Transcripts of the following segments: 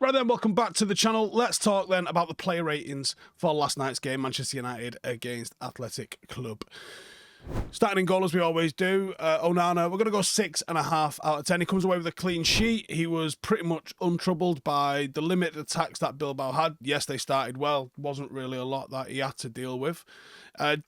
Right then, welcome back to the channel. Let's talk then about the player ratings for last night's game, Manchester United against Athletic Club. Starting in goal as we always do, Onana, we're going to go 6.5 out of 10. He comes away with a clean sheet. He was pretty much untroubled by the limited attacks that Bilbao had. Yes, they started well. Wasn't really a lot that he had to deal with.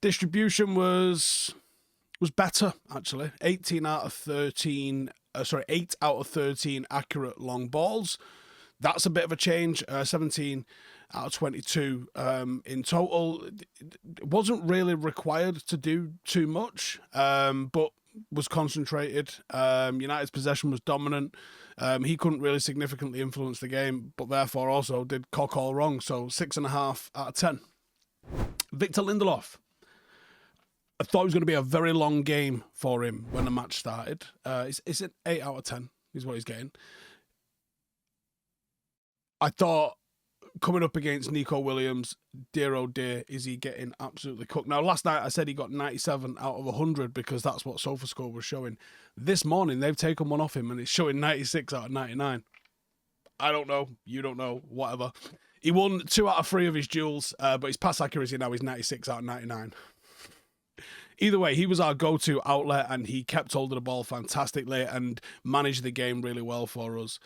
Distribution was better, actually. 8 out of 13 accurate long balls. That's a bit of a change. 17 out of 22 in total. It wasn't really required to do too much, but was concentrated. United's possession was dominant. He couldn't really significantly influence the game, but therefore also did cock all wrong. So 6.5 out of 10. Victor Lindelöf. I thought it was going to be a very long game for him when the match started. It's an 8 out of 10 is what he's getting. I thought coming up against Iñaki Williams, dear oh dear, is he getting absolutely cooked. Now, last night I said he got 97 out of 100 because that's what SofaScore was showing. This morning, they've taken one off him and it's showing 96 out of 99. I don't know. You don't know. Whatever. He won 2 out of 3 of his duels, but his pass accuracy now is 96 out of 99. Either way, he was our go-to outlet and he kept hold of the ball fantastically and managed the game really well for us.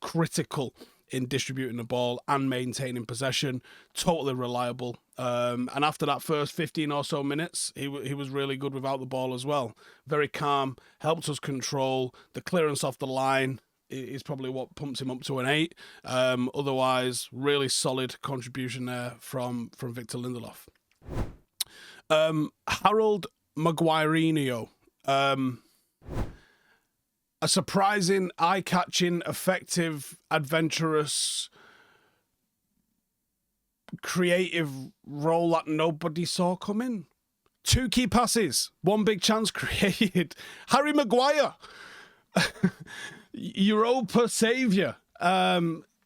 Critical in distributing the ball and maintaining possession, totally reliable. And after that first 15 or so minutes, he was really good without the ball as well. Very calm, helped us control. The clearance off the line is probably what pumped him up to an 8. Otherwise, really solid contribution there from Victor Lindelöf. Harold Maguire. A surprising, eye-catching, effective, adventurous, creative role that nobody saw coming. 2 key passes, 1 big chance created. Harry Maguire, Europa saviour.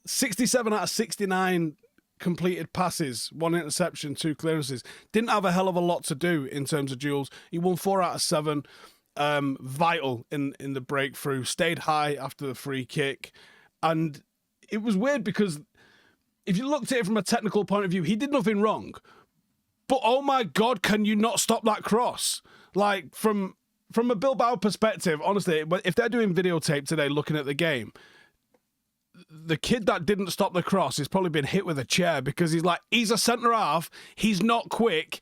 67 out of 69 completed passes, 1 interception, 2 clearances. Didn't have a hell of a lot to do in terms of duels. He won 4 out of 7. Vital in the breakthrough, stayed high after the free kick. And it was weird because if you looked at it from a technical point of view, he did nothing wrong. But oh my God, can you not stop that cross? Like from a Bilbao perspective, honestly, if they're doing videotape today looking at the game, the kid that didn't stop the cross has probably been hit with a chair because he's a centre half, he's not quick.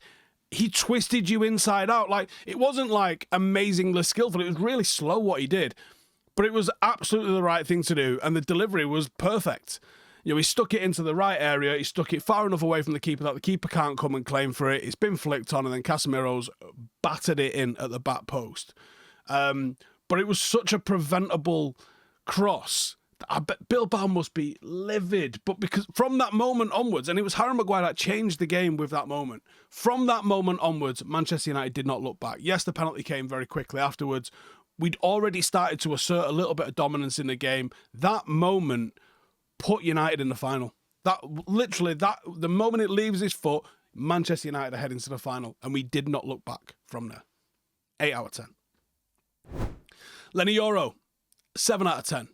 He twisted you inside out. Like, it wasn't like amazingly skillful. It was really slow what he did, but it was absolutely the right thing to do. And the delivery was perfect. You know, he stuck it into the right area. He stuck it far enough away from the keeper that the keeper can't come and claim for it. It's been flicked on and then Casemiro's battered it in at the back post. But it was such a preventable cross. I bet Bilbao must be livid, but because from that moment onwards, and it was Harry Maguire that changed the game with that moment. From that moment onwards, Manchester United did not look back. Yes, the penalty came very quickly afterwards. We'd already started to assert a little bit of dominance in the game. That moment put United in the final. The moment it leaves his foot, Manchester United are heading to the final, and we did not look back from there. 8 out of 10. Lenny Yoro, 7 out of 10.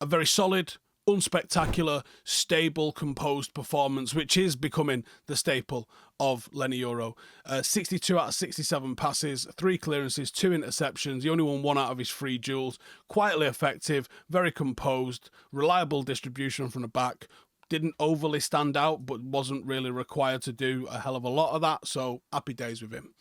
A very solid, unspectacular, stable, composed performance, which is becoming the staple of Lenny Yoro. 62 out of 67 passes, 3 clearances, 2 interceptions. He only won 1 out of his 3 duels. Quietly effective, very composed, reliable distribution from the back. Didn't overly stand out, but wasn't really required to do a hell of a lot of that. So happy days with him.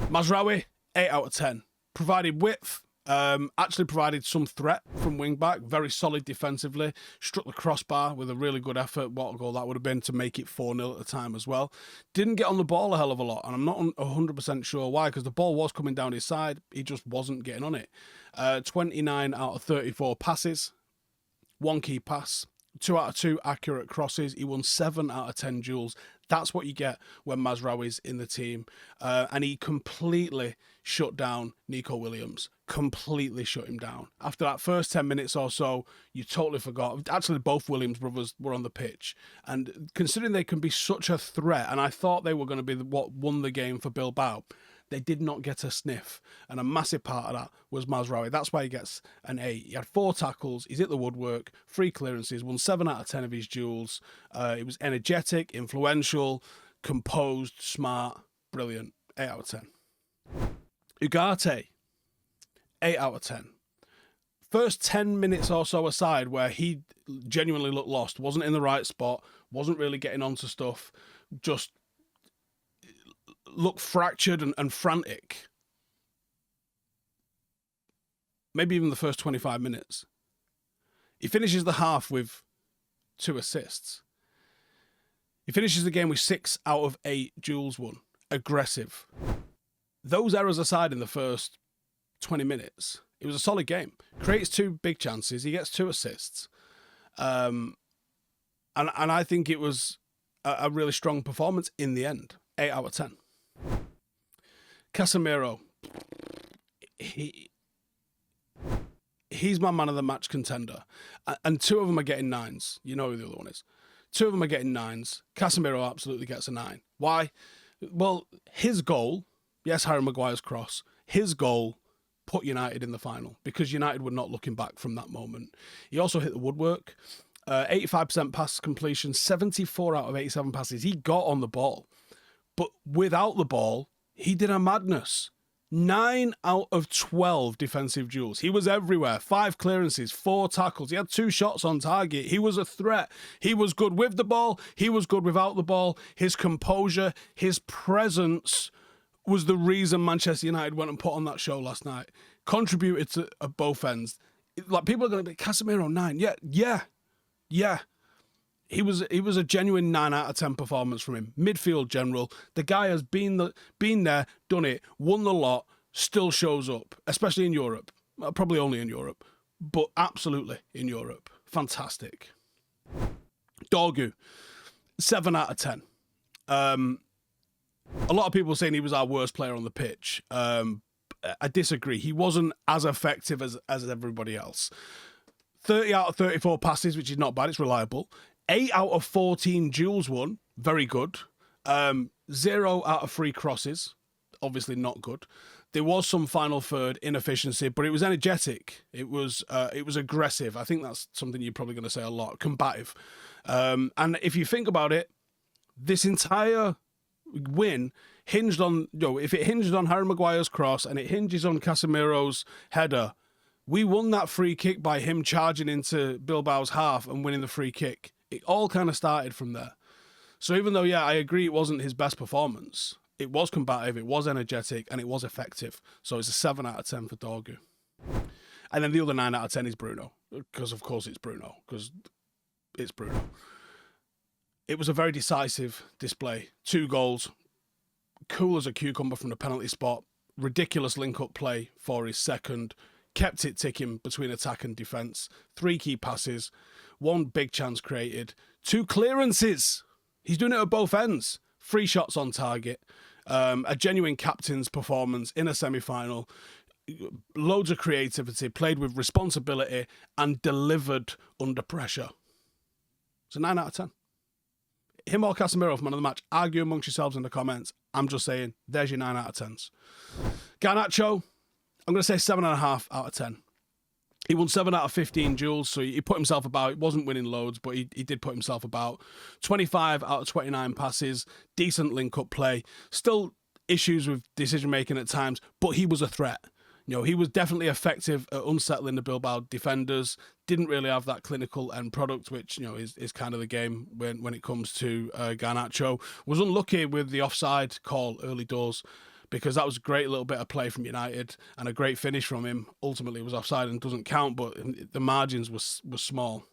Mazraoui, 8 out of 10. Provided width. Actually provided some threat from wing-back, very solid defensively, struck the crossbar with a really good effort. What a goal that would have been to make it 4-0 at the time as well. Didn't get on the ball a hell of a lot, and I'm not 100% sure why, because the ball was coming down his side, he just wasn't getting on it. 29 out of 34 passes, 1 key pass, 2 out of 2 accurate crosses. He won 7 out of 10 duels. That's what you get when Mazraoui's in the team. And he completely shut down Iñaki Williams. Completely shut him down. After that first 10 minutes or so, you totally forgot. Actually, both Williams brothers were on the pitch. And considering they can be such a threat, and I thought they were going to be what won the game for Bilbao, They did not get a sniff. And a massive part of that was Mazraoui. That's why he gets an 8. He had 4 tackles. He's hit the woodwork, 3 clearances, won 7 out of 10 of his duels. It was energetic, influential, composed, smart, brilliant. 8 out of 10. Ugarte, 8 out of 10. First 10 minutes or so aside where he genuinely looked lost, wasn't in the right spot, wasn't really getting onto stuff, just looked fractured and frantic. Maybe even the first 25 minutes. He finishes the half with 2 assists. He finishes the game with 6 out of 8 duels won. Aggressive. Those errors aside in the first 20 minutes, it was a solid game. Creates 2 big chances. He gets 2 assists. And I think it was a really strong performance in the end. 8 out of 10. Casemiro. He's my man of the match contender. And 2 of them are getting 9s. You know who the other one is. 2 of them are getting 9s. Casemiro absolutely gets a 9. Why? Well, his goal, yes, Harry Maguire's cross, his goal put United in the final because United were not looking back from that moment. He also hit the woodwork. 85% pass completion, 74 out of 87 passes. He got on the ball. But without the ball, he did a madness. 9 out of 12 defensive duels. He was everywhere. 5 clearances, 4 tackles. He had 2 shots on target. He was a threat. He was good with the ball. He was good without the ball. His composure, his presence was the reason Manchester United went and put on that show last night. Contributed to both ends. Like, people are going to be, Casemiro 9. Yeah. He was a genuine 9 out of 10 performance from him. Midfield general. The guy has been there, done it, won the lot, still shows up, especially in Europe. Probably only in Europe, but absolutely in Europe. Fantastic. Dorgu, 7 out of 10. A lot of people saying he was our worst player on the pitch. I disagree. He wasn't as effective as everybody else. 30 out of 34 passes, which is not bad. It's reliable. 8 out of 14 duels won. Very good. 0 out of 3 crosses. Obviously not good. There was some final third inefficiency, but it was energetic. It was aggressive. I think that's something you're probably going to say a lot. Combative. And if you think about it, this entire win hinged on, if it hinged on Harry Maguire's cross and it hinges on Casemiro's header, we won that free kick by him charging into Bilbao's half and winning the free kick. It all kind of started from there. So even though, I agree it wasn't his best performance, it was combative, it was energetic, and it was effective. So it's a 7 out of 10 for Dorgu. And then the other 9 out of 10 is Bruno. Because, of course, it's Bruno. Because it's Bruno. It was a very decisive display. 2 goals. Cool as a cucumber from the penalty spot. Ridiculous link-up play for his second. Kept it ticking between attack and defence. 3 key passes. 1 big chance created. 2 clearances. He's doing it at both ends. 3 shots on target. A genuine captain's performance in a semi-final. Loads of creativity. Played with responsibility and delivered under pressure. It's a 9 out of 10. Him or Casemiro for man of the match. Argue amongst yourselves in the comments. I'm just saying, there's your 9 out of 10s. Garnacho, I'm going to say 7.5 out of 10. He won 7 out of 15 duels, so he put himself about. He wasn't winning loads, but he did put himself about. 25 out of 29 passes, decent link-up play. Still issues with decision-making at times, but he was a threat. He was definitely effective at unsettling the Bilbao defenders. Didn't really have that clinical end product, which is kind of the game when it comes to Garnacho. Was unlucky with the offside call early doors, because that was a great little bit of play from United and a great finish from him. Ultimately, it was offside and doesn't count, but the margins was small.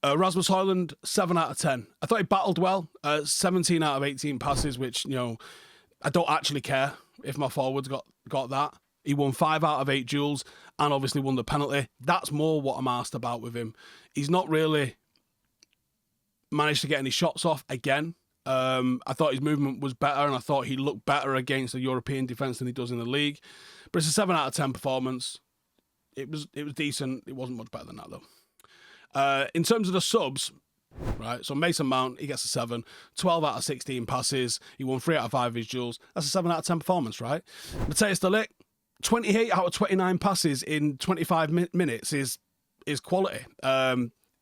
Rasmus Højlund, 7 out of 10. I thought he battled well. 17 out of 18 passes, which, I don't actually care if my forwards got that. He won 5 out of 8 duels and obviously won the penalty. That's more what I'm asked about with him. He's not really managed to get any shots off again. I thought his movement was better, and I thought he looked better against the European defence than he does in the league. But it's a 7 out of 10 performance. It was decent. It wasn't much better than that, though. In terms of the subs, right? So Mason Mount, he gets a 7. 12 out of 16 passes. He won 3 out of 5 of his duels. That's a 7 out of 10 performance, right? Matthijs de Ligt, 28 out of 29 passes in 25 minutes is quality.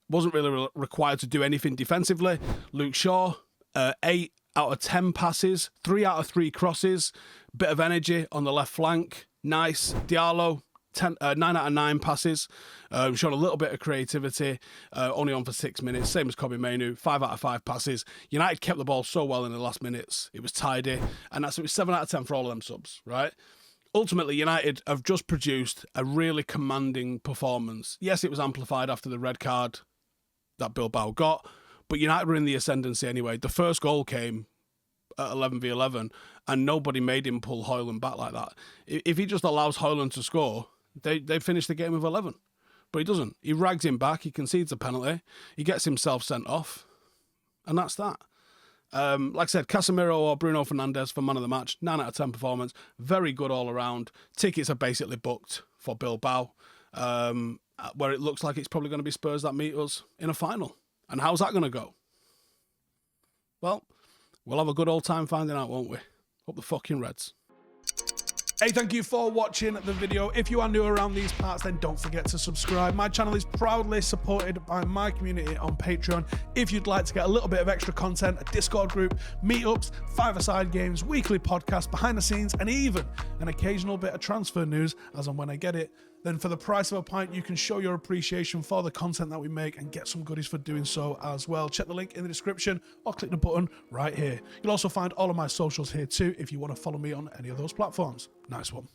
Wasn't really required to do anything defensively. Luke Shaw, 8 out of 10 passes, 3 out of 3 crosses, bit of energy on the left flank. Nice. Diallo, 9 out of 9 passes. Showed a little bit of creativity. Only on for 6 minutes. Same as Kobbie Mainoo. 5 out of 5 passes. United kept the ball so well in the last minutes. It was tidy. And it was 7 out of 10 for all of them subs, right? Ultimately, United have just produced a really commanding performance. Yes, it was amplified after the red card that Bilbao got, but United were in the ascendancy anyway. The first goal came at 11v11, and nobody made him pull Højlund back like that. If he just allows Højlund to score, they finish the game with 11. But he doesn't. He rags him back, he concedes a penalty, he gets himself sent off, and that's that. Like I said, Casemiro or Bruno Fernandes for man of the match, 9 out of 10 performance, very good all around. Tickets are basically booked for Bilbao, where it looks like it's probably going to be Spurs that meet us in a final. And how's that going to go? Well, we'll have a good old time finding out, won't we? Up the fucking Reds. Hey, thank you for watching the video. If you are new around these parts, then don't forget to subscribe. My channel is proudly supported by my community on Patreon. If you'd like to get a little bit of extra content, a Discord group, meetups, five-a-side games, weekly podcasts, behind the scenes, and even an occasional bit of transfer news as and when I get it, then for the price of a pint, you can show your appreciation for the content that we make and get some goodies for doing so as well. Check the link in the description or click the button right here. You'll also find all of my socials here too if you want to follow me on any of those platforms. Nice one.